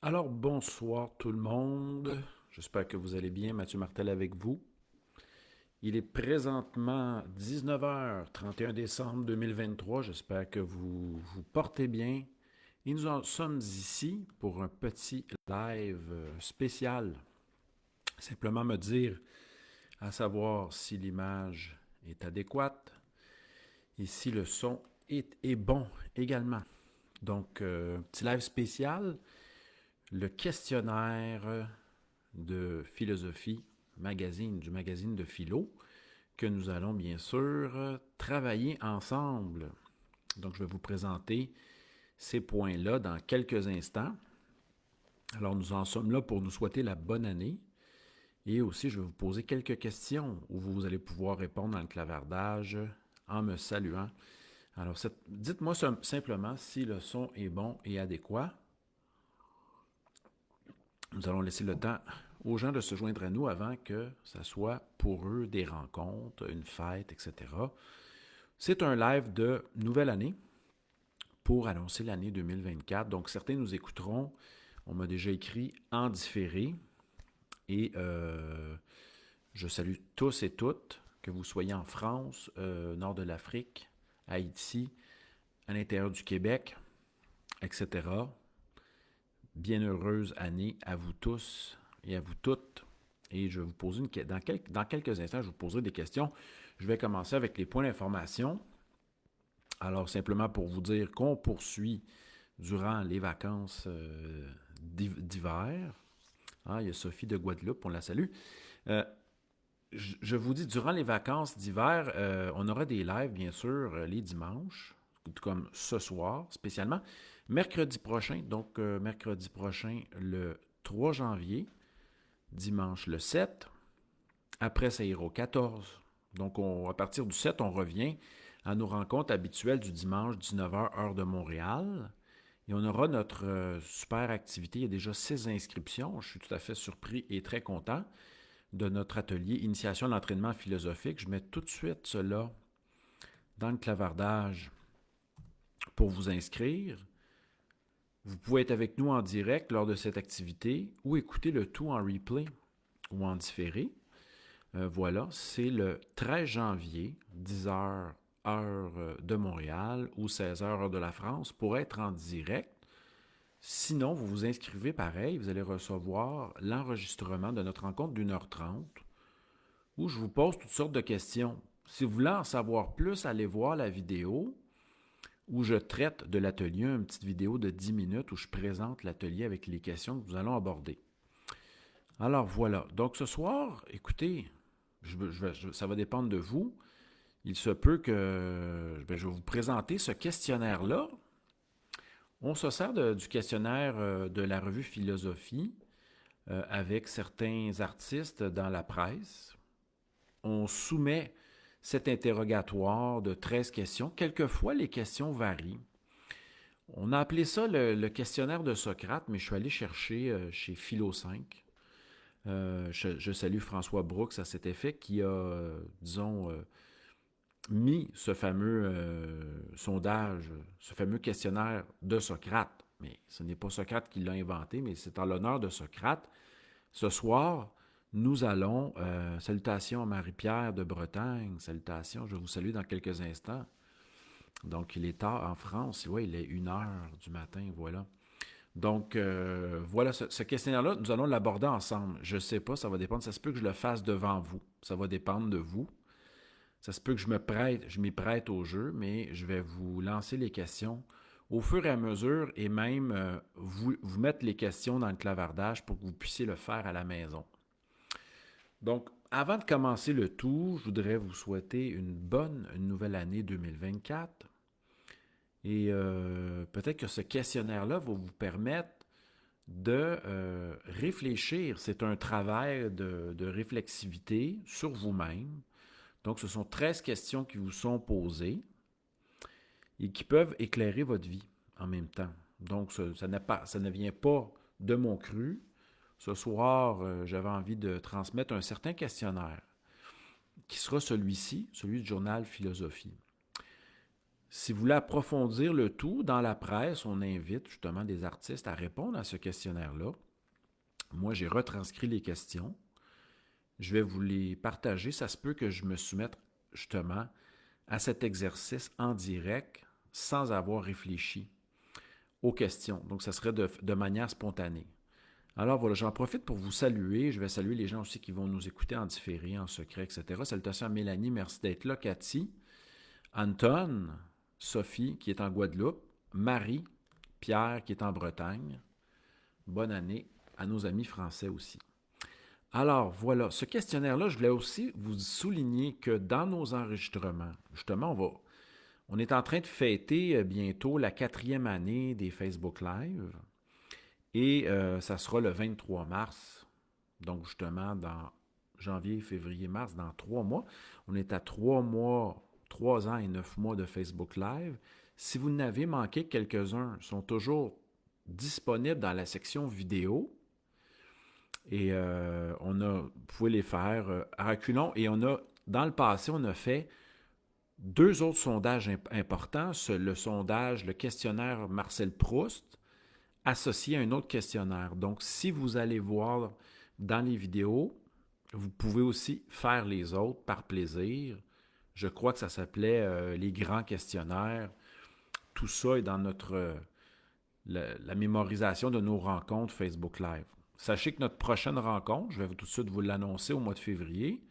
Alors, bonsoir tout le monde. J'espère que vous allez bien. Mathieu Martel avec vous. Il est présentement 19h, 31 décembre 2023. J'espère que vous vous portez bien. Et nous en sommes ici pour un petit live spécial. Simplement me dire à savoir si l'image est adéquate et si le son est bon également. Donc, petit live spécial, le questionnaire de philosophie du magazine de philo, que nous allons bien sûr travailler ensemble. Donc, je vais vous présenter ces points-là dans quelques instants. Alors, nous en sommes là pour nous souhaiter la bonne année. Et aussi, je vais vous poser quelques questions où vous allez pouvoir répondre dans le clavardage en me saluant. Alors, dites-moi simplement si le son est bon et adéquat. Nous allons laisser le temps aux gens de se joindre à nous avant que ça soit pour eux des rencontres, une fête, etc. C'est un live de nouvelle année pour annoncer l'année 2024. Donc, certains nous écouteront. On m'a déjà écrit en différé. Et je salue tous et toutes, que vous soyez en France, nord de l'Afrique, Haïti, à l'intérieur du Québec, etc. Bien heureuse année à vous tous et à vous toutes. Et je vais vous poser dans quelques instants, je vous poserai des questions. Je vais commencer avec les points d'information. Alors, simplement pour vous dire qu'on poursuit durant les vacances d'hiver. Ah, il y a Sophie de Guadeloupe, on la salue. Euh, je vous dis, durant les vacances d'hiver, on aura des lives, bien sûr, les dimanches, comme ce soir spécialement. Mercredi prochain, donc mercredi prochain, le 3 janvier, dimanche le 7. Après, ça ira au 14. Donc, à partir du 7, on revient à nos rencontres habituelles du dimanche, 19h, heure de Montréal. Et on aura notre super activité. Il y a déjà 6 inscriptions. Je suis tout à fait surpris et très content de notre atelier Initiation à l'entraînement philosophique. Je mets tout de suite cela dans le clavardage pour vous inscrire. Vous pouvez être avec nous en direct lors de cette activité ou écouter le tout en replay ou en différé. Voilà, c'est le 13 janvier, 10h heure de Montréal ou 16h heure de la France pour être en direct. Sinon, vous vous inscrivez pareil, vous allez recevoir l'enregistrement de notre rencontre d'1h30 où je vous pose toutes sortes de questions. Si vous voulez en savoir plus, allez voir la vidéo où je traite de l'atelier, une petite vidéo de 10 minutes où je présente l'atelier avec les questions que nous allons aborder. Alors voilà, donc ce soir, écoutez, ça va dépendre de vous. Il se peut que je vais vous présenter ce questionnaire-là. On se sert du questionnaire de la revue Philosophie avec certains artistes dans la presse. On soumet cet interrogatoire de 13 questions. Quelquefois, les questions varient. On a appelé ça le questionnaire de Socrate, mais je suis allé chercher chez Philo 5. Je salue François Brooks à cet effet qui a, disons, mis ce fameux sondage, ce fameux questionnaire de Socrate. Mais ce n'est pas Socrate qui l'a inventé, mais c'est en l'honneur de Socrate. Ce soir, nous allons, salutations à Marie-Pierre de Bretagne, salutations, je vous salue dans quelques instants. Donc, il est tard en France, ouais, il est 1h du matin, voilà. Donc, voilà, ce questionnaire-là, nous allons l'aborder ensemble. Je ne sais pas, ça va dépendre, ça se peut que je le fasse devant vous. Ça va dépendre de vous. Ça se peut que je m'y prête au jeu, mais je vais vous lancer les questions au fur et à mesure et même vous mettre les questions dans le clavardage pour que vous puissiez le faire à la maison. Donc, avant de commencer le tout, je voudrais vous souhaiter une nouvelle année 2024. Et peut-être que ce questionnaire-là va vous permettre de réfléchir. C'est un travail de réflexivité sur vous-même. Donc, ce sont 13 questions qui vous sont posées et qui peuvent éclairer votre vie en même temps. Donc, ça ne vient pas de mon cru. Ce soir, j'avais envie de transmettre un certain questionnaire qui sera celui-ci, celui du journal Philosophie. Si vous voulez approfondir le tout, dans la presse, on invite justement des artistes à répondre à ce questionnaire-là. Moi, j'ai retranscrit les questions. Je vais vous les partager. Ça se peut que je me soumette justement à cet exercice en direct sans avoir réfléchi aux questions. Donc, ça serait de manière spontanée. Alors voilà, j'en profite pour vous saluer. Je vais saluer les gens aussi qui vont nous écouter en différé, en secret, etc. Salutations à Mélanie, merci d'être là. Cathy, Anton, Sophie qui est en Guadeloupe, Marie, Pierre qui est en Bretagne. Bonne année à nos amis français aussi. Alors voilà, ce questionnaire-là, je voulais aussi vous souligner que dans nos enregistrements, justement, on est en train de fêter bientôt la 4e année des Facebook Live et ça sera le 23 mars. Donc justement, dans janvier, février, mars, dans 3 mois, on est à 3 mois, 3 ans et 9 mois de Facebook Live. Si vous n'avez manqué quelques-uns, ils sont toujours disponibles dans la section vidéo. Et vous pouvez les faire à reculons. Et dans le passé, on a fait 2 autres sondages importants. Le questionnaire Marcel Proust, associé à un autre questionnaire. Donc, si vous allez voir dans les vidéos, vous pouvez aussi faire les autres par plaisir. Je crois que ça s'appelait les grands questionnaires. Tout ça est dans la mémorisation de nos rencontres Facebook Live. Sachez que notre prochaine rencontre, je vais tout de suite vous l'annoncer au mois de février.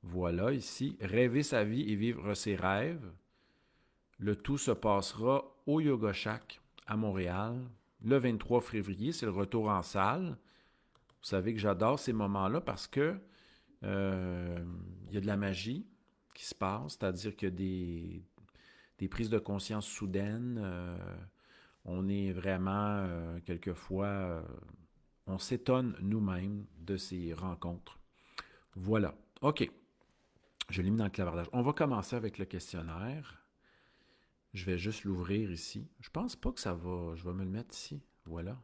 Voilà, ici, rêver sa vie et vivre ses rêves. Le tout se passera au Yoga Shack à Montréal le 23 février. C'est le retour en salle. Vous savez que j'adore ces moments-là parce que il y a de la magie qui se passe, c'est-à-dire qu'il y a des prises de conscience soudaines. On est vraiment, quelquefois, on s'étonne nous-mêmes de ces rencontres. Voilà. OK. Je l'ai mis dans le clavardage. On va commencer avec le questionnaire. Je vais juste l'ouvrir ici. Je pense pas que ça va. Je vais me le mettre ici. Voilà.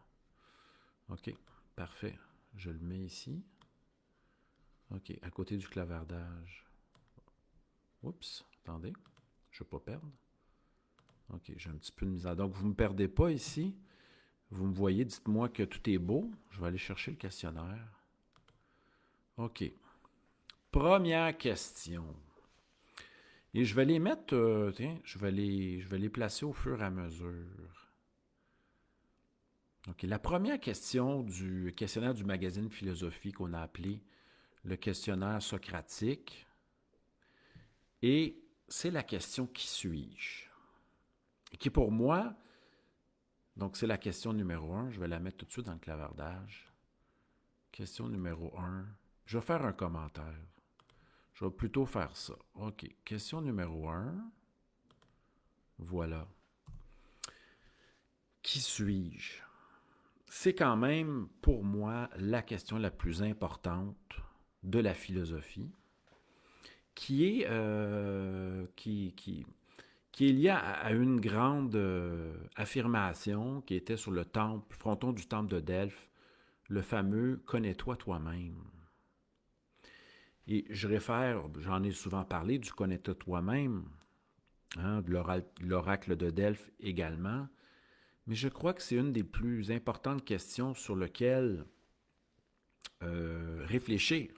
OK. Parfait. Je le mets ici. OK. À côté du clavardage. Oups. Attendez. Je ne vais pas perdre. OK. J'ai un petit peu de misère. Donc, vous ne me perdez pas ici. Vous me voyez. Dites-moi que tout est beau. Je vais aller chercher le questionnaire. OK. Première question. Et je vais les mettre, tiens, je vais les placer au fur et à mesure. OK. La première question du questionnaire du magazine Philosophie qu'on a appelé le questionnaire socratique. Et c'est la question qui suis-je? Qui pour moi, donc c'est la question numéro 1. Je vais la mettre tout de suite dans le clavardage. Question numéro 1. Je vais faire un commentaire. Je vais plutôt faire ça. OK. Question numéro 1. Voilà. Qui suis-je? C'est quand même, pour moi, la question la plus importante de la philosophie, qui est liée à une grande affirmation qui était sur le fronton du temple de Delphes, le fameux « Connais-toi toi-même ». Et j'en ai souvent parlé, du « Connais-toi toi-même », hein, de l'oracle de Delphes également, mais je crois que c'est une des plus importantes questions sur lesquelles réfléchir.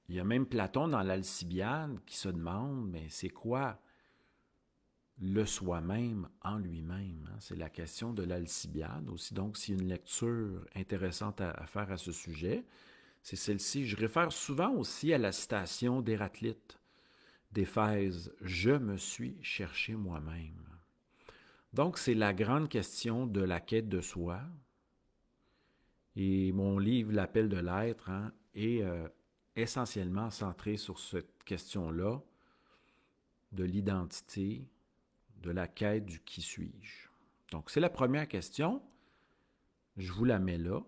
Il y a même Platon dans l'Alcibiade qui se demande, mais c'est quoi le soi-même en lui-même? Hein? C'est la question de l'Alcibiade aussi. Donc, s'il y a une lecture intéressante à faire à ce sujet, c'est celle-ci. Je réfère souvent aussi à la citation d'Héraclite d'Éphèse, « Je me suis cherché moi-même ». Donc, c'est la grande question de la quête de soi. Et mon livre, L'appel de l'être, hein, est essentiellement centré sur cette question-là de l'identité, de la quête du qui suis-je. Donc, c'est la première question. Je vous la mets là.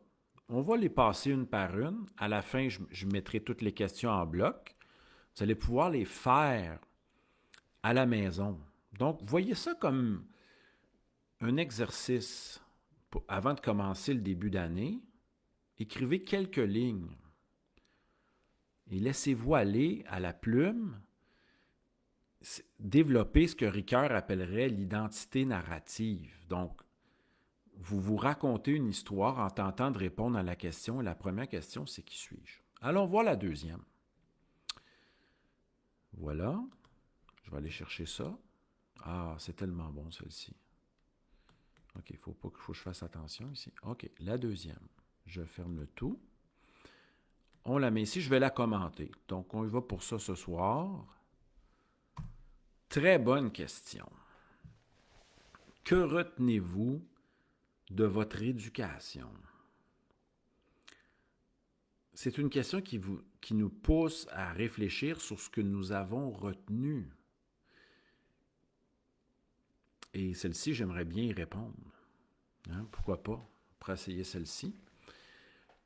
On va les passer une par une. À la fin, je mettrai toutes les questions en bloc. Vous allez pouvoir les faire à la maison. Donc, voyez ça comme un exercice. Avant de commencer le début d'année, écrivez quelques lignes et laissez-vous aller à la plume développer ce que Ricoeur appellerait l'identité narrative. Donc, vous vous racontez une histoire en tentant de répondre à la question. Et la première question, c'est qui suis-je? Allons voir la deuxième. Voilà. Je vais aller chercher ça. Ah, c'est tellement bon, celle-ci. OK, il faut que je fasse attention ici. OK, la deuxième. Je ferme le tout. On la met ici, je vais la commenter. Donc, on y va pour ça ce soir. Très bonne question. Que retenez-vous de votre éducation? C'est une question qui nous pousse à réfléchir sur ce que nous avons retenu. Et celle-ci, j'aimerais bien y répondre. Hein, pourquoi pas? Pour essayer celle-ci.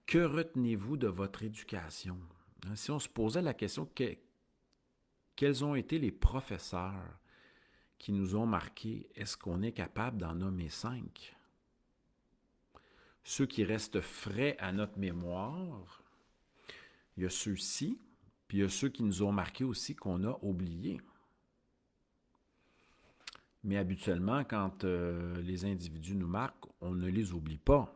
Que retenez-vous de votre éducation? Hein, si on se posait la question, quels ont été les professeurs qui nous ont marqués? Est-ce qu'on est capable d'en nommer 5? Ceux qui restent frais à notre mémoire, il y a ceux-ci, puis il y a ceux qui nous ont marqués aussi qu'on a oubliés. Mais habituellement, quand les individus nous marquent, on ne les oublie pas.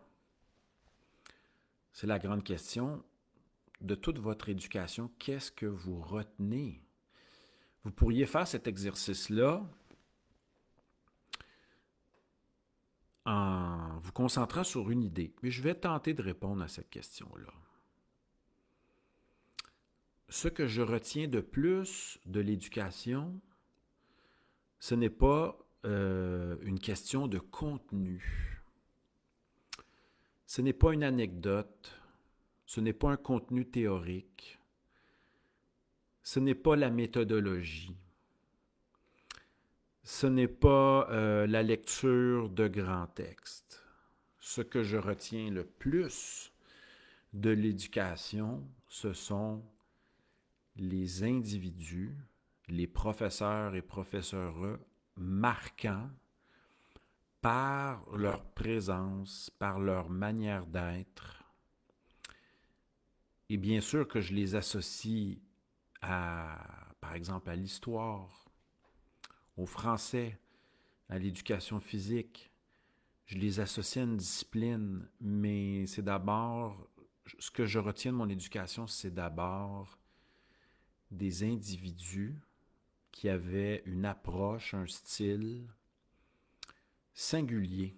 C'est la grande question de toute votre éducation. Qu'est-ce que vous retenez? Vous pourriez faire cet exercice-là en vous concentrant sur une idée. Mais je vais tenter de répondre à cette question-là. Ce que je retiens de plus de l'éducation, ce n'est pas une question de contenu. Ce n'est pas une anecdote. Ce n'est pas un contenu théorique. Ce n'est pas la méthodologie. Ce n'est pas la lecture de grands textes. Ce que je retiens le plus de l'éducation, ce sont les individus, les professeurs et professeures marquants par leur présence, par leur manière d'être. Et bien sûr que je les associe par exemple, à l'histoire, au français, à l'éducation physique. Je les associe à une discipline, mais c'est d'abord, ce que je retiens de mon éducation, c'est d'abord des individus qui avaient une approche, un style singulier.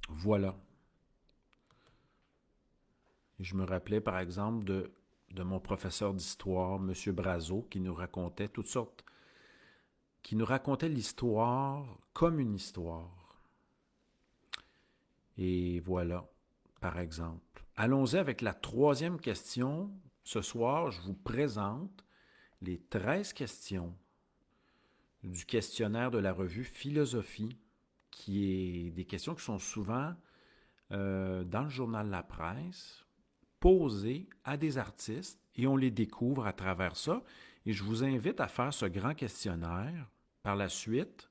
Voilà. Et je me rappelais, par exemple, de mon professeur d'histoire, M. Brazeau, qui nous racontait toutes sortes, qui nous racontait l'histoire comme une histoire. Et voilà, par exemple. Allons-y avec la troisième question. Ce soir, je vous présente les 13 questions du questionnaire de la revue Philosophie, qui est des questions qui sont souvent dans le journal La Presse, posées à des artistes, et on les découvre à travers ça. Et je vous invite à faire ce grand questionnaire par la suite,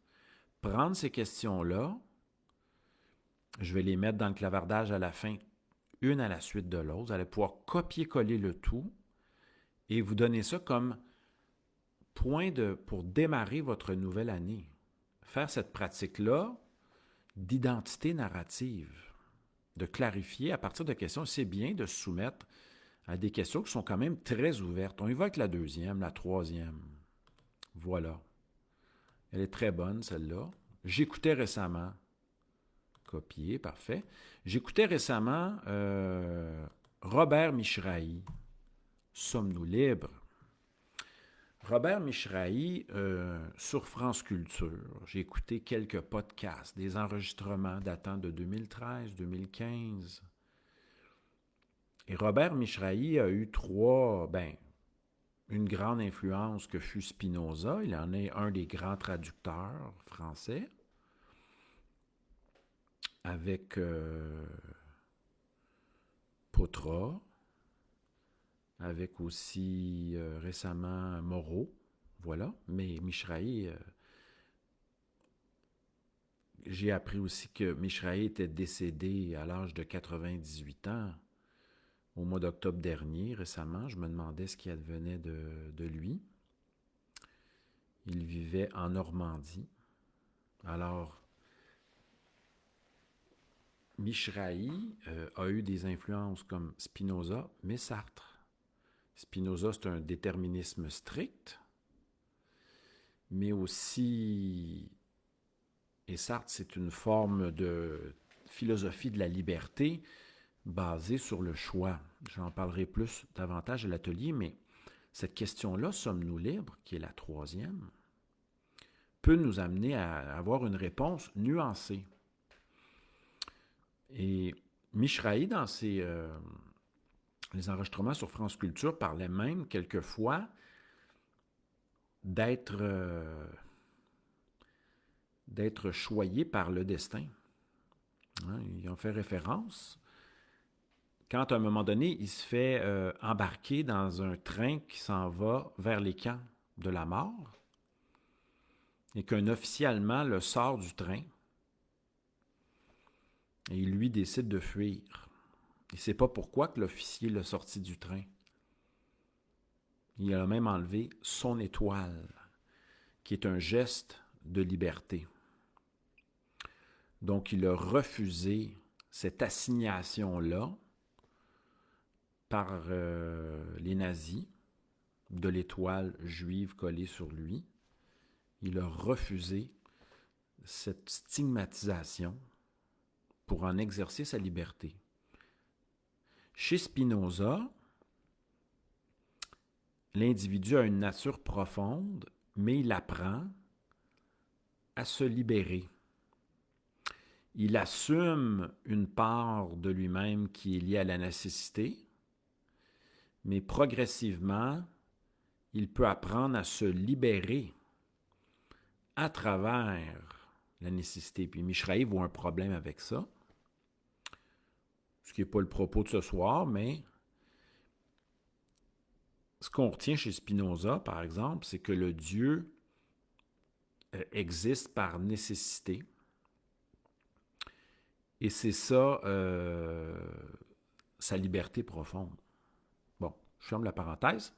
prendre ces questions-là. Je vais les mettre dans le clavardage à la fin, une à la suite de l'autre. Vous allez pouvoir copier-coller le tout et vous donner ça comme pour démarrer votre nouvelle année. Faire cette pratique-là d'identité narrative, de clarifier à partir de questions. C'est bien de se soumettre à des questions qui sont quand même très ouvertes. On y va avec la deuxième, la troisième. Voilà. Elle est très bonne, celle-là. J'écoutais récemment. Copier, parfait. J'écoutais récemment Robert Michrahi. Sommes-nous libres? Robert Michrahi, sur France Culture, j'ai écouté quelques podcasts, des enregistrements datant de 2013-2015. Et Robert Michrahi a eu une grande influence que fut Spinoza. Il en est un des grands traducteurs français. Avec Potra, avec aussi récemment Moreau, voilà. Mais Michrahi, j'ai appris aussi que Michrahi était décédé à l'âge de 98 ans au mois d'octobre dernier, récemment. Je me demandais ce qui advenait de lui. Il vivait en Normandie. Alors, Mishraï a eu des influences comme Spinoza, mais Sartre. Spinoza, c'est un déterminisme strict, mais aussi, et Sartre, c'est une forme de philosophie de la liberté basée sur le choix. J'en parlerai plus davantage à l'atelier, mais cette question-là, sommes-nous libres, qui est la troisième, peut nous amener à avoir une réponse nuancée. Et Mishraï, dans les enregistrements sur France Culture, parlait même quelquefois d'être choyé par le destin. Hein, ils ont fait référence. Quand, à un moment donné, il se fait embarquer dans un train qui s'en va vers les camps de la mort et qu'un officier allemand le sort du train et il, lui, décide de fuir. Il ne sait pas pourquoi que l'officier l'a sorti du train. Il a même enlevé son étoile, qui est un geste de liberté. Donc, il a refusé cette assignation-là par les nazis de l'étoile juive collée sur lui. Il a refusé cette stigmatisation pour en exercer sa liberté. Chez Spinoza, l'individu a une nature profonde, mais il apprend à se libérer. Il assume une part de lui-même qui est liée à la nécessité, mais progressivement, il peut apprendre à se libérer à travers la nécessité. Puis Mishraï voit un problème avec ça, ce qui n'est pas le propos de ce soir, mais ce qu'on retient chez Spinoza, par exemple, c'est que le Dieu existe par nécessité. Et c'est ça, sa liberté profonde. Bon, je ferme la parenthèse.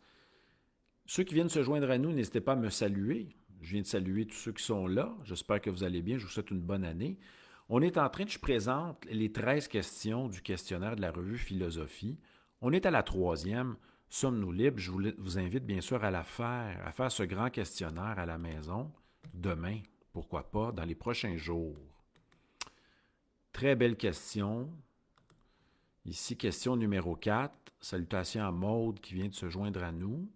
Ceux qui viennent se joindre à nous, n'hésitez pas à me saluer. Je viens de saluer tous ceux qui sont là. J'espère que vous allez bien. Je vous souhaite une bonne année. On est en train je présente les 13 questions du questionnaire de la revue Philosophie. On est à la troisième. Sommes-nous libres? Je vous invite bien sûr à à faire ce grand questionnaire à la maison demain, pourquoi pas, dans les prochains jours. Très belle question. Ici, question numéro 4. Salutations à Maude qui vient de se joindre à nous.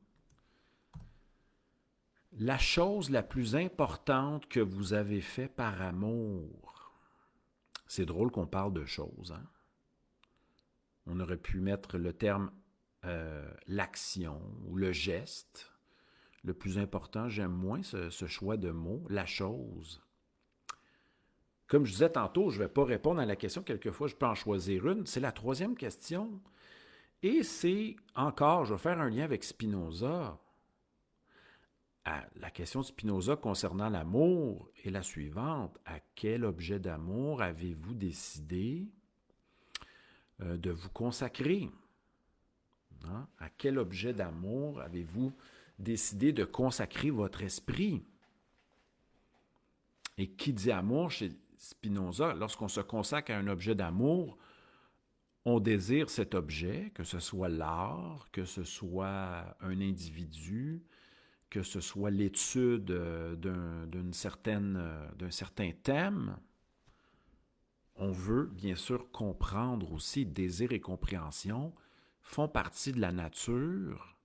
La chose la plus importante que vous avez fait par amour. C'est drôle qu'on parle de choses, hein? On aurait pu mettre le terme l'action ou le geste. Le plus important, j'aime moins ce choix de mots, la chose. Comme je disais tantôt, je ne vais pas répondre à la question, quelquefois je peux en choisir une. C'est la troisième question. Et c'est encore, je vais faire un lien avec Spinoza. La question de Spinoza concernant l'amour est la suivante. À quel objet d'amour avez-vous décidé de vous consacrer? Hein? À quel objet d'amour avez-vous décidé de consacrer votre esprit? Et qui dit amour chez Spinoza, lorsqu'on se consacre à un objet d'amour, on désire cet objet, que ce soit l'art, que ce soit un individu, que ce soit l'étude d'un certain thème. On veut bien sûr comprendre aussi, désir et compréhension font partie de la nature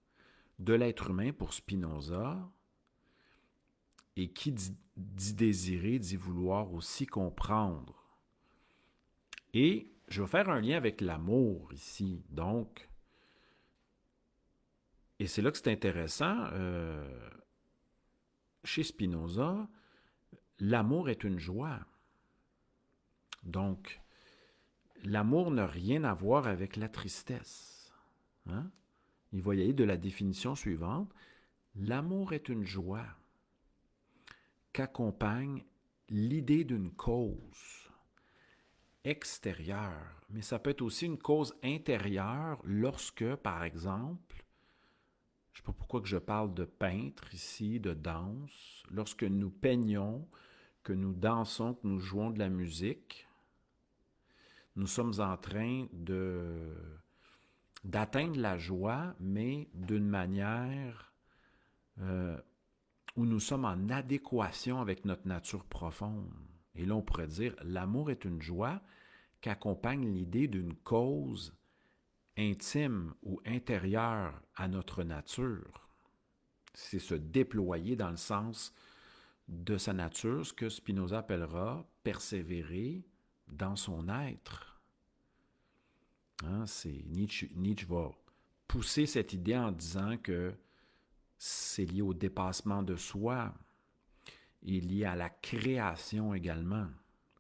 de l'être humain pour Spinoza. Et qui dit désirer, dit vouloir aussi comprendre. Et je vais faire un lien avec l'amour ici. Donc, et c'est là que c'est intéressant, chez Spinoza, l'amour est une joie. Donc, l'amour n'a rien à voir avec la tristesse. Hein? Il va y aller de la définition suivante. L'amour est une joie qu'accompagne l'idée d'une cause extérieure, mais ça peut être aussi une cause intérieure lorsque, par exemple, Je ne sais pas pourquoi que je parle de peintre ici, de danse. Lorsque nous peignons, que nous dansons, que nous jouons de la musique, nous sommes en train d'atteindre la joie, mais d'une manière euh, où nous sommes en adéquation avec notre nature profonde. Et là, on pourrait dire, l'amour est une joie qu'accompagne l'idée d'une cause intime ou intérieure à notre nature. C'est se déployer dans le sens de sa nature, ce que Spinoza appellera persévérer dans son être. Hein, Nietzsche va pousser cette idée en disant que c'est lié au dépassement de soi et lié à la création également,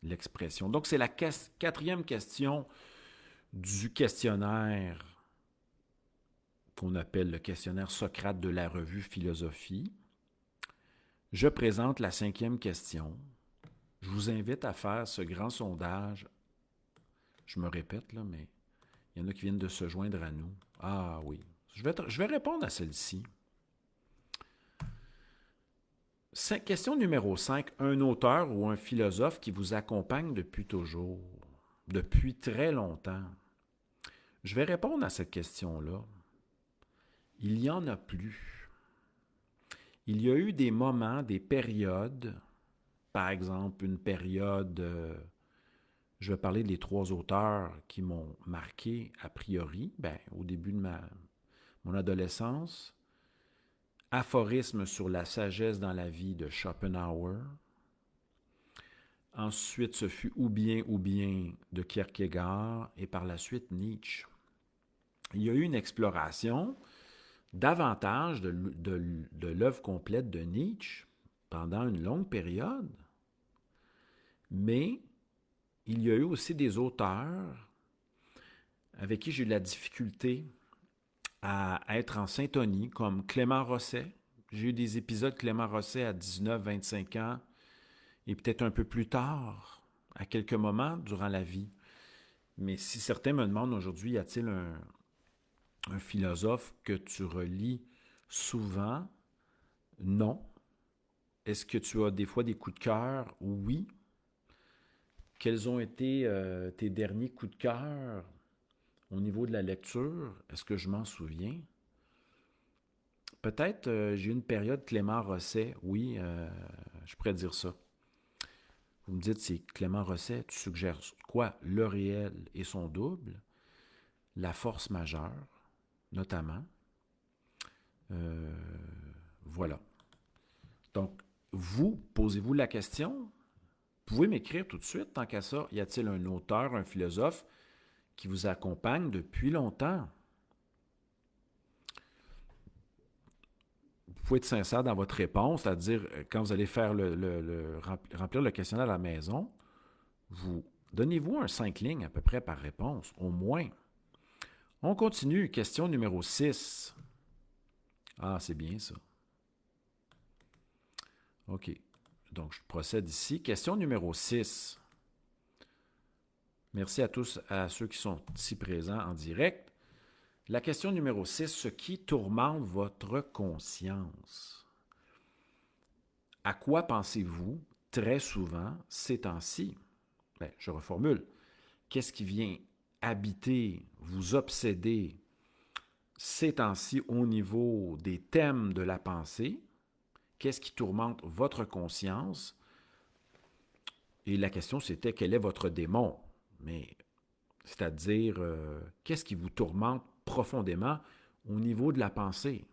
l'expression. Donc, c'est la quatrième question du questionnaire qu'on appelle le questionnaire Socrate de la revue Philosophie. Je présente la cinquième question. Je vous invite à faire ce grand sondage. Je me répète, là, mais il y en a qui viennent de se joindre à nous. Ah oui. Je vais répondre à celle-ci. Question numéro 5. Un auteur ou un philosophe qui vous accompagne depuis toujours, depuis très longtemps. Je vais répondre à cette question-là. Il n'y en a plus. Il y a eu des moments, des périodes, par exemple une période, je vais parler des trois auteurs qui m'ont marqué a priori, au début de mon adolescence. Aphorisme sur la sagesse dans la vie de Schopenhauer. Ensuite, ce fut ou bien de Kierkegaard et par la suite Nietzsche. Il y a eu une exploration davantage de l'œuvre complète de Nietzsche pendant une longue période, mais il y a eu aussi des auteurs avec qui j'ai eu de la difficulté à être en syntonie, comme Clément Rosset. J'ai eu des épisodes Clément Rosset à 19-25 ans et peut-être un peu plus tard, à quelques moments durant la vie. Mais si certains me demandent aujourd'hui, y a-t-il un philosophe que tu relis souvent? Non. Est-ce que tu as des fois des coups de cœur? Oui. Quels ont été tes derniers coups de cœur au niveau de la lecture? Est-ce que je m'en souviens? Peut-être j'ai eu une période Clément Rosset, oui, je pourrais dire ça. Vous me dites, c'est Clément Rosset, tu suggères quoi? Le réel et son double, la force majeure, notamment. Euh, voilà. Donc, vous, posez-vous la question. Vous pouvez m'écrire tout de suite, tant qu'à ça, y a-t-il un auteur, un philosophe qui vous accompagne depuis longtemps? Vous pouvez être sincère dans votre réponse, c'est-à-dire quand vous allez faire remplir le questionnaire à la maison, vous donnez-vous un 5 lignes à peu près par réponse, au moins. On continue. Question numéro 6. Ah, c'est bien ça. OK. Donc, je procède ici. Question numéro 6. Merci à tous, à ceux qui sont ici présents en direct. La question numéro 6. Ce qui tourmente votre conscience. À quoi pensez-vous très souvent ces temps-ci? Je reformule. Qu'est-ce qui vient habiter, vous obséder ces temps-ci au niveau des thèmes de la pensée? Qu'est-ce qui tourmente votre conscience? Et la question, c'était quel est votre démon? Mais c'est-à-dire, qu'est-ce qui vous tourmente profondément au niveau de la pensée?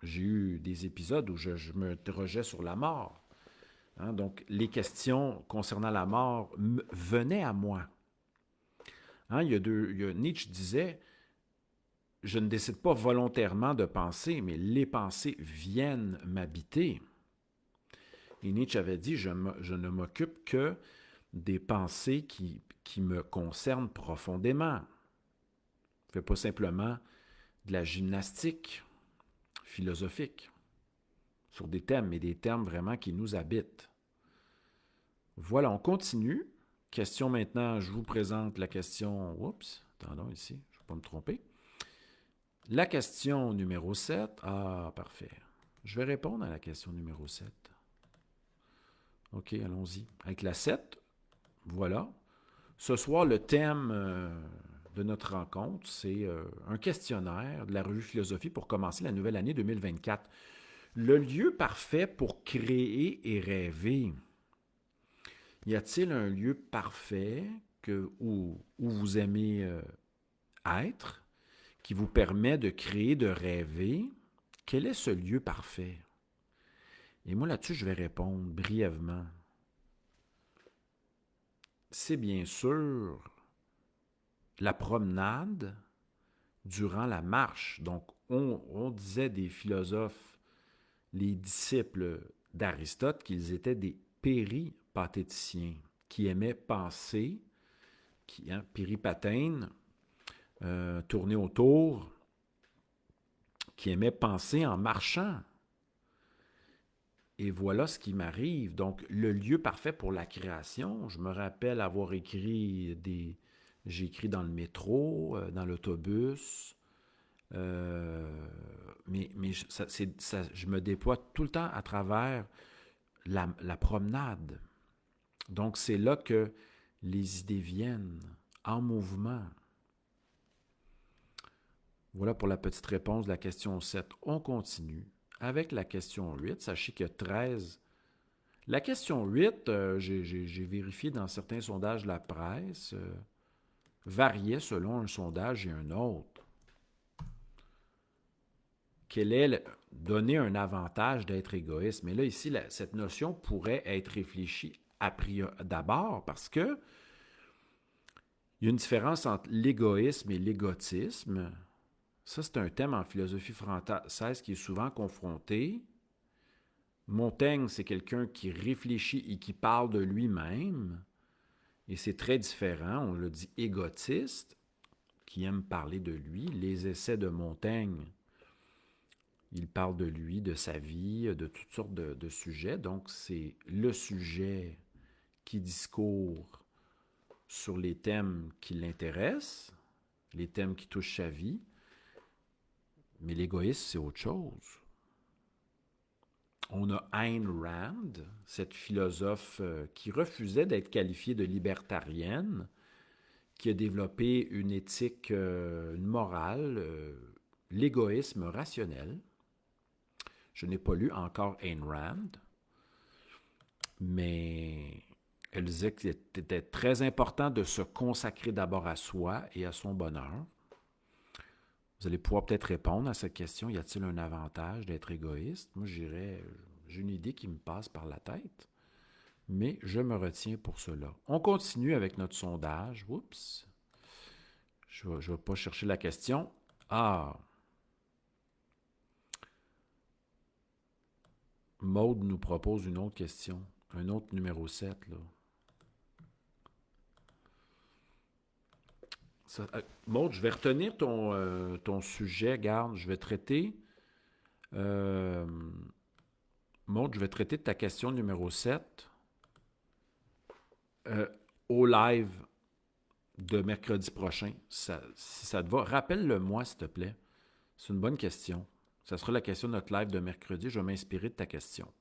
J'ai eu des épisodes où je m'interrogeais sur la mort. Hein, donc, les questions concernant la mort venaient à moi. Hein, Nietzsche disait, je ne décide pas volontairement de penser, mais les pensées viennent m'habiter. Et Nietzsche avait dit, je ne m'occupe que des pensées qui me concernent profondément. Je ne fais pas simplement de la gymnastique philosophique sur des thèmes, mais des thèmes vraiment qui nous habitent. Voilà, on continue. Question maintenant, je vous présente la question. Oups, attendons ici, je ne vais pas me tromper. La question numéro 7. Ah, parfait. Je vais répondre à la question numéro 7. OK, allons-y. Avec la 7, voilà. Ce soir, le thème de notre rencontre, c'est un questionnaire de la revue Philosophie pour commencer la nouvelle année 2024. Le lieu parfait pour créer et rêver. Y a-t-il un lieu parfait où vous aimez être, qui vous permet de créer, de rêver? Quel est ce lieu parfait? Et moi, là-dessus, je vais répondre brièvement. C'est bien sûr la promenade durant la marche. Donc, on disait des philosophes, les disciples d'Aristote, qu'ils étaient des péripatéticiens, qui aimaient penser, péripatein, tourner autour, qui aimaient penser en marchant. Et voilà ce qui m'arrive. Donc, le lieu parfait pour la création, je me rappelle avoir écrit des... J'ai écrit dans le métro, dans l'autobus, mais je me déploie tout le temps à travers la promenade. Donc, c'est là que les idées viennent, en mouvement. Voilà pour la petite réponse de la question 7. On continue avec la question 8. Sachez que 13. La question 8, j'ai vérifié dans certains sondages de la presse, variait selon un sondage et un autre. Quel est donner un avantage d'être égoïste? Mais là, ici, cette notion pourrait être réfléchie d'abord parce que il y a une différence entre l'égoïsme et l'égotisme. Ça, c'est un thème en philosophie française qui est souvent confronté. Montaigne, c'est quelqu'un qui réfléchit et qui parle de lui-même. Et c'est très différent. On le dit égotiste, qui aime parler de lui. Les essais de Montaigne, il parle de lui, de sa vie, de toutes sortes de sujets. Donc, c'est le sujet qui discourt sur les thèmes qui l'intéressent, les thèmes qui touchent sa vie. Mais l'égoïsme, c'est autre chose. On a Ayn Rand, cette philosophe qui refusait d'être qualifiée de libertarienne, qui a développé une éthique, une morale, l'égoïsme rationnel. Je n'ai pas lu encore Ayn Rand, mais elle disait qu'il était très important de se consacrer d'abord à soi et à son bonheur. Vous allez pouvoir peut-être répondre à cette question. Y a-t-il un avantage d'être égoïste? Moi, j'ai une idée qui me passe par la tête, mais je me retiens pour cela. On continue avec notre sondage. Oups! Je ne vais pas chercher la question. Ah! Maude nous propose une autre question. Un autre numéro 7, là. Maude, je vais retenir ton sujet. Garde, je vais traiter... Euh, Maude, je vais traiter de ta question numéro 7 euh, au live de mercredi prochain. Si ça te va, rappelle-le-moi, s'il te plaît. C'est une bonne question. Ça sera la question de notre live de mercredi. Je vais m'inspirer de ta question.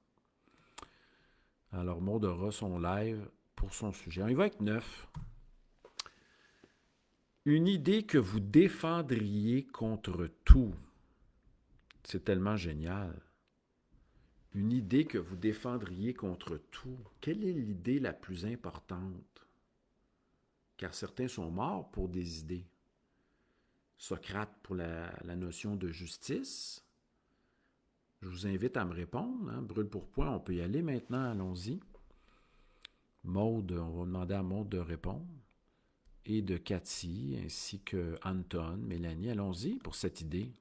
Alors, Maud aura son live pour son sujet. On y va avec 9. Une idée que vous défendriez contre tout. C'est tellement génial. Une idée que vous défendriez contre tout. Quelle est l'idée la plus importante? Car certains sont morts pour des idées. Socrate pour la notion de justice. Je vous invite à me répondre. Hein. Brûle pour point, on peut y aller maintenant. Allons-y. Maude, on va demander à Maude de répondre. Et de Cathy, ainsi que Anton, Mélanie. Allons-y pour cette idée.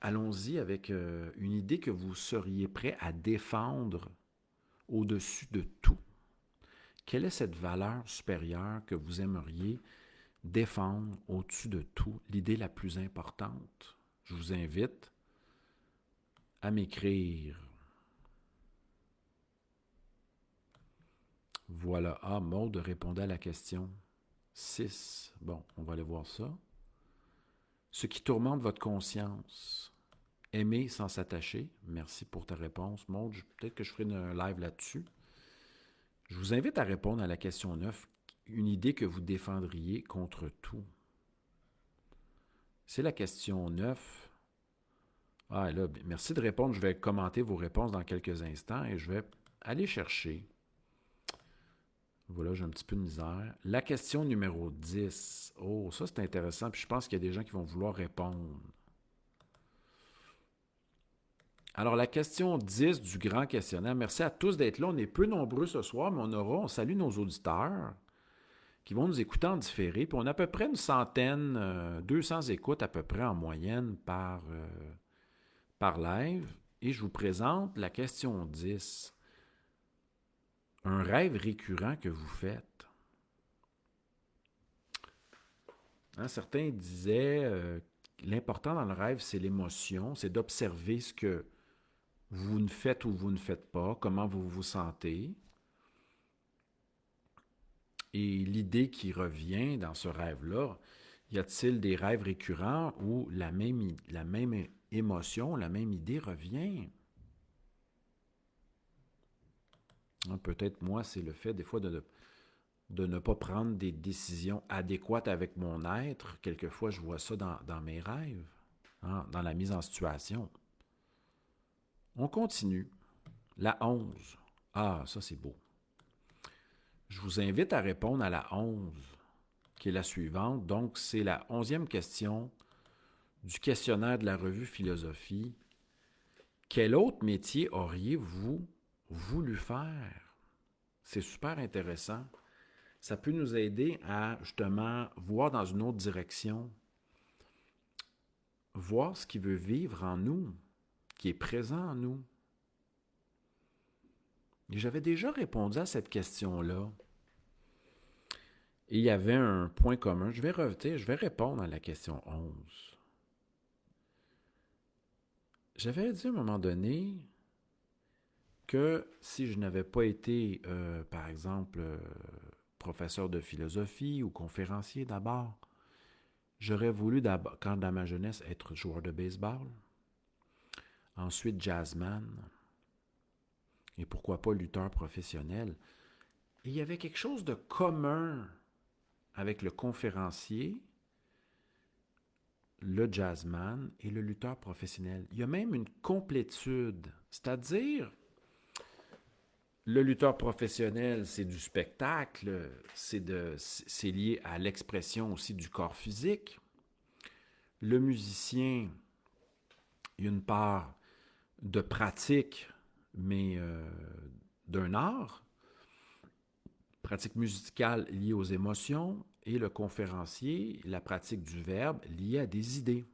Allons-y avec une idée que vous seriez prêt à défendre au-dessus de tout. Quelle est cette valeur supérieure que vous aimeriez défendre au-dessus de tout, l'idée la plus importante? Je vous invite à m'écrire. Voilà. Ah, Maude répondait à la question. 6. Bon, on va aller voir ça. Ce qui tourmente votre conscience. Aimer sans s'attacher. Merci pour ta réponse. Maud, peut-être que je ferai un live là-dessus. Je vous invite à répondre à la question 9. Une idée que vous défendriez contre tout. C'est la question 9. Ah là, merci de répondre. Je vais commenter vos réponses dans quelques instants et je vais aller chercher. Voilà, j'ai un petit peu de misère. La question numéro 10. Oh, ça c'est intéressant. Puis je pense qu'il y a des gens qui vont vouloir répondre. Alors, la question 10 du grand questionnaire. Merci à tous d'être là. On est peu nombreux ce soir, mais on salue nos auditeurs qui vont nous écouter en différé. Puis on a à peu près une centaine, 200 écoutes à peu près en moyenne par live. Et je vous présente la question 10. Un rêve récurrent que vous faites. Hein, certains disaient l'important dans le rêve, c'est l'émotion, c'est d'observer ce que vous ne faites ou vous ne faites pas, comment vous vous sentez. Et l'idée qui revient dans ce rêve-là, y a-t-il des rêves récurrents où la même émotion, la même idée revient? Hein, peut-être moi, c'est le fait des fois de ne pas prendre des décisions adéquates avec mon être. Quelquefois, je vois ça dans mes rêves, hein, dans la mise en situation. On continue. La 11. Ah, ça c'est beau. Je vous invite à répondre à la 11, qui est la suivante. Donc, c'est la 11e question du questionnaire de la revue Philosophie. Quel autre métier auriez-vous voulu faire? C'est super intéressant. Ça peut nous aider à justement voir dans une autre direction, voir ce qui veut vivre en nous, qui est présent en nous. Et j'avais déjà répondu à cette question-là. Et il y avait un point commun. Je vais répondre à la question 11. J'avais dit à un moment donné que si je n'avais pas été, par exemple, professeur de philosophie ou conférencier d'abord, j'aurais voulu, quand dans ma jeunesse, être joueur de baseball, ensuite jazzman, et pourquoi pas lutteur professionnel. Et il y avait quelque chose de commun avec le conférencier, le jazzman et le lutteur professionnel. Il y a même une complétude, c'est-à-dire le lutteur professionnel, c'est du spectacle, c'est lié à l'expression aussi du corps physique. Le musicien, il y a une part de pratique, mais d'un art, pratique musicale liée aux émotions, et le conférencier, la pratique du verbe liée à des idées.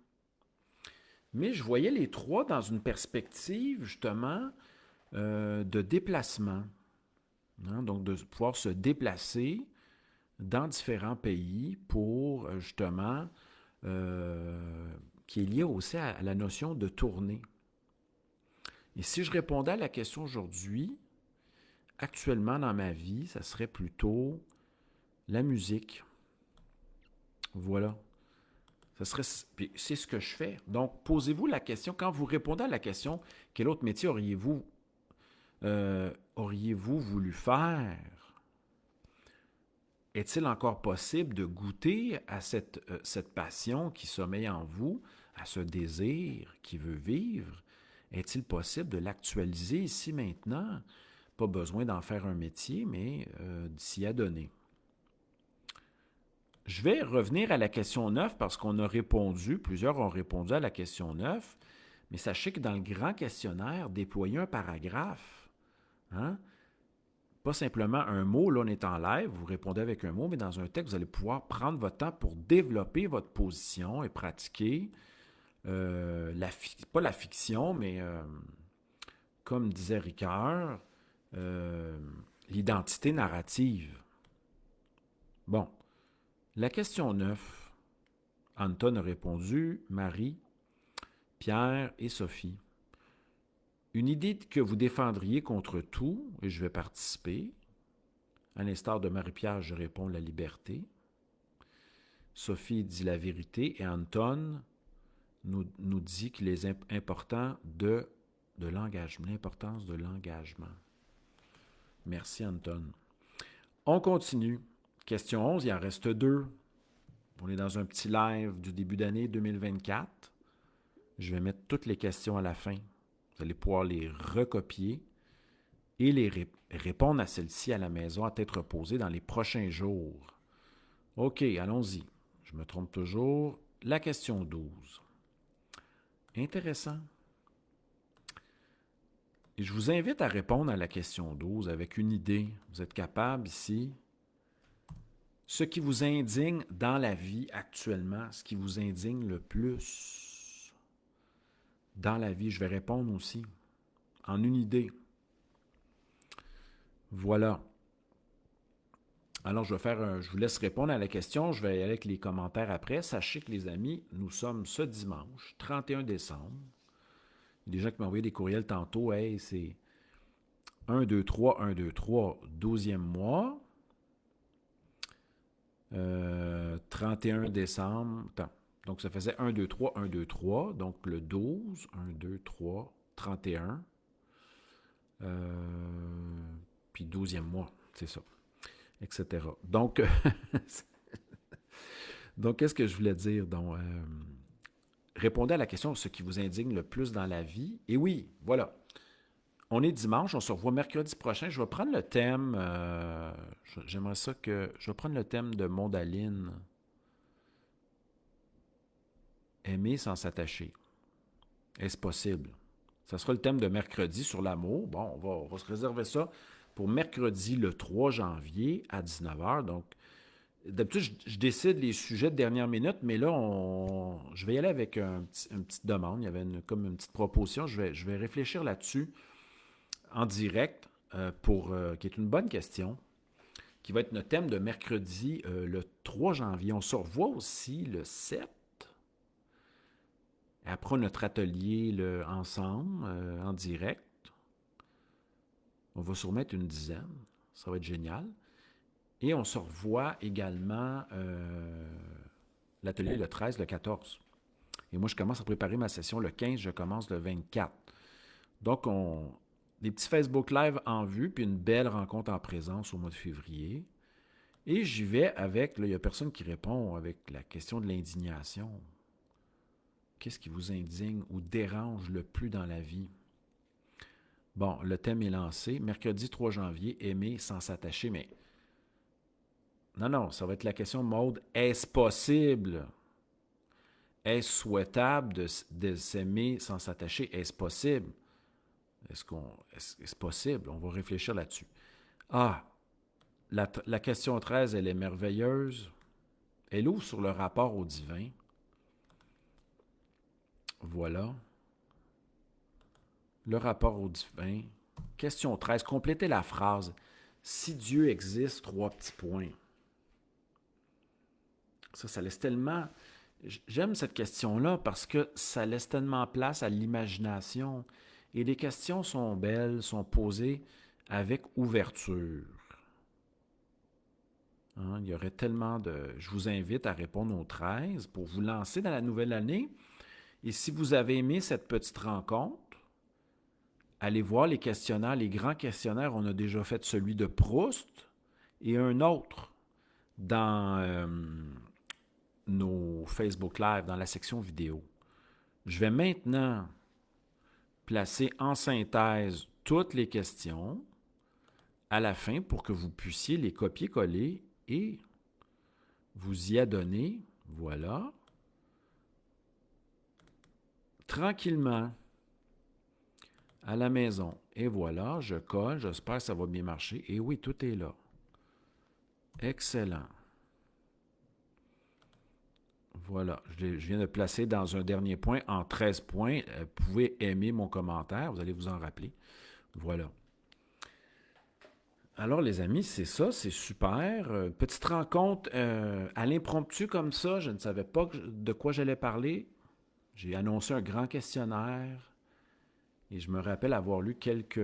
Mais je voyais les trois dans une perspective, justement, de déplacement. Hein, donc, de pouvoir se déplacer dans différents pays pour, justement, qui est lié aussi à la notion de tournée. Et si je répondais à la question aujourd'hui, actuellement dans ma vie, ça serait plutôt la musique. Voilà. C'est ce que je fais. Donc, posez-vous la question, quand vous répondez à la question, quel autre métier auriez-vous voulu faire? Est-il encore possible de goûter à cette passion qui sommeille en vous, à ce désir qui veut vivre? Est-il possible de l'actualiser ici maintenant? Pas besoin d'en faire un métier, mais d'y adonner. Je vais revenir à la question 9 parce qu'on a répondu, plusieurs ont répondu à la question 9, mais sachez que dans le grand questionnaire, déployer un paragraphe, hein, pas simplement un mot, là on est en live, vous répondez avec un mot, mais dans un texte, vous allez pouvoir prendre votre temps pour développer votre position et pratiquer, pas la fiction, mais comme disait Ricoeur, l'identité narrative. Bon, la question 9, Anton a répondu, Marie, Pierre et Sophie. Une idée que vous défendriez contre tout, et je vais participer. À l'instar de Marie-Pierre, je réponds la liberté. Sophie dit la vérité et Anton nous dit qu'il est important de l'engagement, l'importance de l'engagement. Merci, Anton. On continue. Question 11, il en reste 2. On est dans un petit live du début d'année 2024. Je vais mettre toutes les questions à la fin. Vous allez pouvoir les recopier et les répondre à celles-ci à la maison à tête reposée dans les prochains jours. OK, allons-y. Je me trompe toujours. La question 12. Intéressant. Et je vous invite à répondre à la question 12 avec une idée. Vous êtes capable ici. Ce qui vous indigne dans la vie actuellement, ce qui vous indigne le plus dans la vie, je vais répondre aussi en une idée. Voilà. Alors, je vous laisse répondre à la question. Je vais y aller avec les commentaires après. Sachez que, les amis, nous sommes ce dimanche, 31 décembre. Il y a des gens qui m'ont envoyé des courriels tantôt. Hey, c'est 1, 2, 3, 1, 2, 3, 12e mois. 31 décembre. Attends. Donc, ça faisait 1, 2, 3, 1, 2, 3. Donc, le 12, 1, 2, 3, 31. Puis 12e mois, c'est ça, etc. Donc, qu'est-ce que je voulais dire? Donc, répondez à la question, ce qui vous indigne le plus dans la vie. Et oui, voilà. On est dimanche, on se revoit mercredi prochain. Je vais prendre le thème, j'aimerais ça que... Je vais prendre le thème de Mondaline. Aimer sans s'attacher. Est-ce possible? Ça sera le thème de mercredi sur l'amour. Bon, on va se réserver ça pour mercredi le 3 janvier à 19h. Donc, d'habitude, je décide les sujets de dernière minute, mais là, je vais y aller avec une petite demande. Il y avait comme une petite proposition. Je vais réfléchir là-dessus en direct, qui est une bonne question, qui va être notre thème de mercredi le 3 janvier. On se revoit aussi le 7. Après notre atelier ensemble, en direct. On va se remettre une dizaine. Ça va être génial. Et on se revoit également l'atelier le 13, le 14. Et moi, je commence à préparer ma session le 15, je commence le 24. Donc, des petits Facebook Live en vue, puis une belle rencontre en présence au mois de février. Et j'y vais avec, là, il n'y a personne qui répond avec la question de l'indignation. Qu'est-ce qui vous indigne ou dérange le plus dans la vie? Bon, le thème est lancé. Mercredi 3 janvier, aimer sans s'attacher, mais... Non, ça va être la question mode, est-ce possible? Est-ce souhaitable de s'aimer sans s'attacher? Est-ce possible? Est-ce possible? On va réfléchir là-dessus. Ah, la question 13, elle est merveilleuse. Elle ouvre sur le rapport au divin. Voilà. Le rapport au divin. Question 13. Complétez la phrase. Si Dieu existe, 3 petits points. Ça laisse tellement... J'aime cette question-là parce que ça laisse tellement place à l'imagination. Et les questions sont belles, sont posées avec ouverture. Hein, il y aurait tellement de... Je vous invite à répondre aux 13 pour vous lancer dans la nouvelle année. Et si vous avez aimé cette petite rencontre, allez voir les questionnaires, les grands questionnaires. On a déjà fait celui de Proust et un autre dans nos Facebook Live, dans la section vidéo. Je vais maintenant placer en synthèse toutes les questions à la fin pour que vous puissiez les copier-coller et vous y adonner. Voilà. Tranquillement à la maison. Et voilà, je colle, j'espère que ça va bien marcher. Et oui, tout est là. Excellent. Voilà, je viens de placer dans un dernier point en 13 points. Vous pouvez aimer mon commentaire, vous allez vous en rappeler. Voilà. Alors les amis, c'est ça, c'est super. Petite rencontre à l'impromptu comme ça, je ne savais pas de quoi j'allais parler. J'ai annoncé un grand questionnaire et je me rappelle avoir lu quelques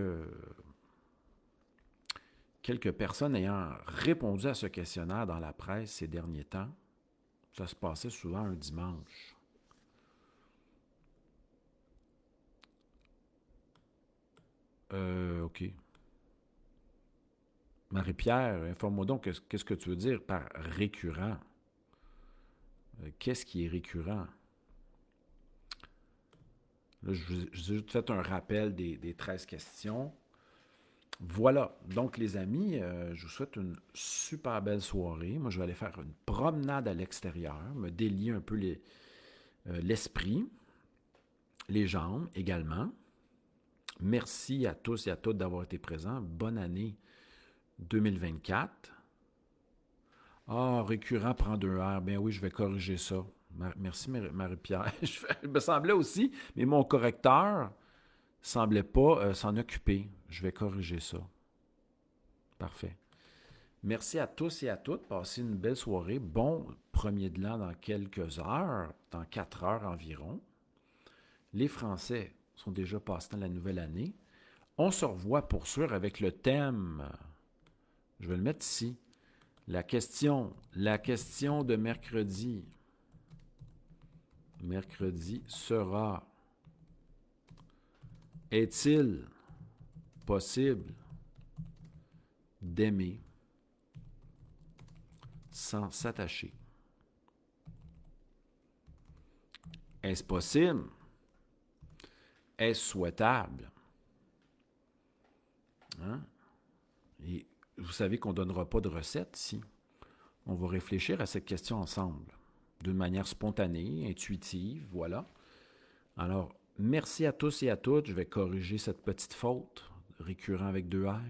personnes ayant répondu à ce questionnaire dans la presse ces derniers temps. Ça se passait souvent un dimanche. OK. Marie-Pierre, informe-moi donc, qu'est-ce que tu veux dire par récurrent? Qu'est-ce qui est récurrent? Là, je vous ai juste fait un rappel des 13 questions. Voilà. Donc, les amis, je vous souhaite une super belle soirée. Moi, je vais aller faire une promenade à l'extérieur, me délier un peu l'esprit, les jambes également. Merci à tous et à toutes d'avoir été présents. Bonne année 2024. Ah, récurrent prend 2 R. Ben oui, je vais corriger ça. Merci, Marie-Pierre. Je me semblait aussi, mais mon correcteur semblait pas s'en occuper. Je vais corriger ça. Parfait. Merci à tous et à toutes. Passez une belle soirée. Bon premier de l'an dans quelques heures, dans 4 heures environ. Les Français sont déjà passés dans la nouvelle année. On se revoit pour sûr avec le thème. Je vais le mettre ici. La question de mercredi. Mercredi sera: est-il possible d'aimer sans s'attacher? Est-ce possible? Est-ce souhaitable? Hein? Et vous savez qu'on ne donnera pas de recette ici. On va réfléchir à cette question ensemble, d'une manière spontanée, intuitive, voilà. Alors, merci à tous et à toutes. Je vais corriger cette petite faute, récurrent avec 2 R.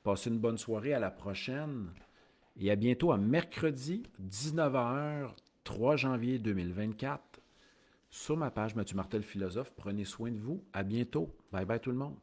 Passez une bonne soirée, à la prochaine. Et à bientôt, à mercredi, 19h, 3 janvier 2024, sur ma page Mathieu Martel Philosophe. Prenez soin de vous. À bientôt. Bye bye tout le monde.